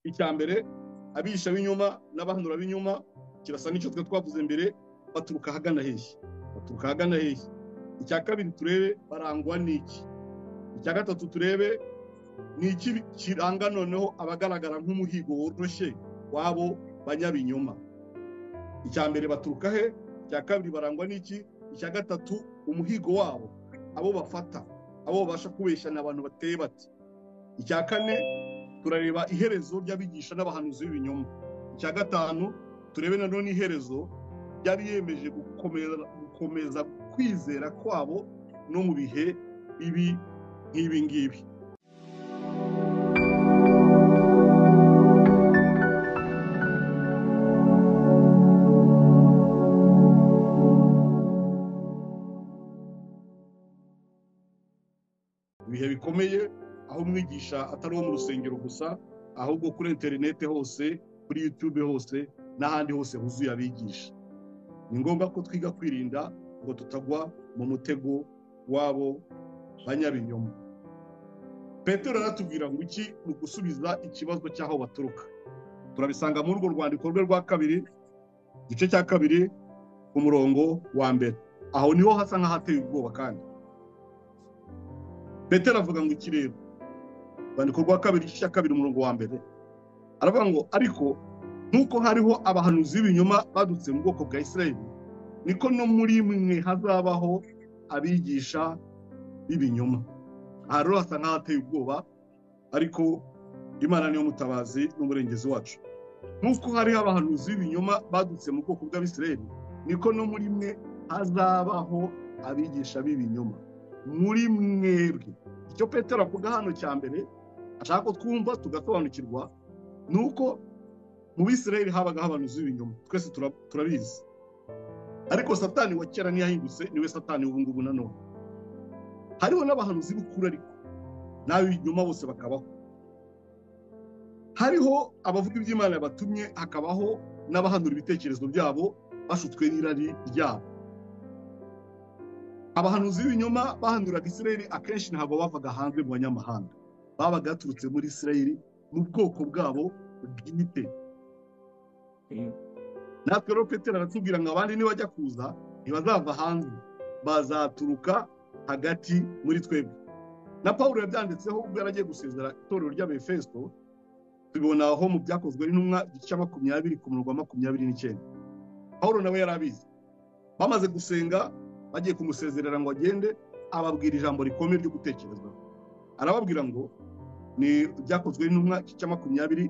Icyambere abisha b'inyuma n'abahanura b'inyuma kirasa n'icyo twe twavuze mbere baturuka hagana hehe. Icya kabiri turebe barangwa n'iki. Icya gatatu turebe ni iki kiranga noneho abagaragara nk'umuhigo woroshye wabo banyabinyoma. Icyambere baturuka he, icya kabiri barangwa n'iki, icya gatatu umuhigo wabo, abo bafata, abo babasha kubeshyana abantu bateye bati. Icya kane turareba iherezo ry'abigisha n'abahanuzi b'ibinyoma. Icya gatanu turebe nanone iherezo ry'abiyemeje gukomeza kwizera kwabo no mu bihe bibi nk'ibi ngibi. Ibihe bikomeye aho umwigisha atari wo mu rusengero gusa, ahubwo kuri internet hose, kuri YouTube hose n'ahandi hose huzuye abigisha. Ni ngombwa ko twiga kwirinda ngo tutagwa mu mutego wabo banyabinyoma. Petero aratubwira ngo iki mu gusubiza ikibazo cy'aho baturuka. Turabisanga muri urwo rwandiko rwe rwa kabiri, igice cya kabiri ku murongo wa mbere. Aho niho hasa nk'ahateye ubwoba kandi. Petero avuga ngo iki rero? Rwandiko rwa kabiri igice cya kabiri umurongo wa mbere. Aravuga ngo ariko nkuko hariho abahanuzi b'ibinyoma badutse mu bwoko bwa Isirayeli, niko no muri mwe hazabaho abigisha b'ibinyoma. Aha rero hasa nk'ahateye ubwoba, ariko Imana niyo mutabazi n'umurengezi wacu. Nkuko hariho abahanuzi b'ibinyoma badutse mu bwoko bw'Abisirayeli, niko no muri mwe hazabaho abigisha b'ibinyoma. Muri mwebwe. Icyo Petero avuga hano cya mbere ashaka ko twumva tugasobanukirwa nuko mu Bisirayeli habagaho abahanuzi b'ibinyoma. Twese turabizi. Ariko Satani wa kera ntiyahindutse, niwe Satani ubu ngubu nanone. Hariho n'abahanuzi b'ukuri ariko n'ab'ibinyoma bose bakabaho. Hariho abavuga iby'Imana yabatumye, hakabaho n'abahanura ibitekerezo byabo bashutswe n'irari ryabo. Abahanuzi b'ibinyoma bahanuraga Isirayeli akenshi ntabwo bavaga hanze mu banyamahanga. Babaga baturutse muri Isirayeli mu bwoko bwabo bwite. Natwe rero Petero aratubwira ngo abandi nibajya kuza ntibazava hanze, bazaturuka hagati muri twebwe. Na Pawulo yabyanditseho ubwo yaragiye gusezera itorero ry'Abefeso, tubibona aho mu byakozwe n'intumwa igice cya 20 ku murongo wa 29. Pawulo nawe yarabizi. Bamaze gusenga bagiye kumusezerera ngo agende, ababwira ijambo rikomeye ryo gutekereza. Arababwira ngo ni byakozwe n'intumwa igice cya 20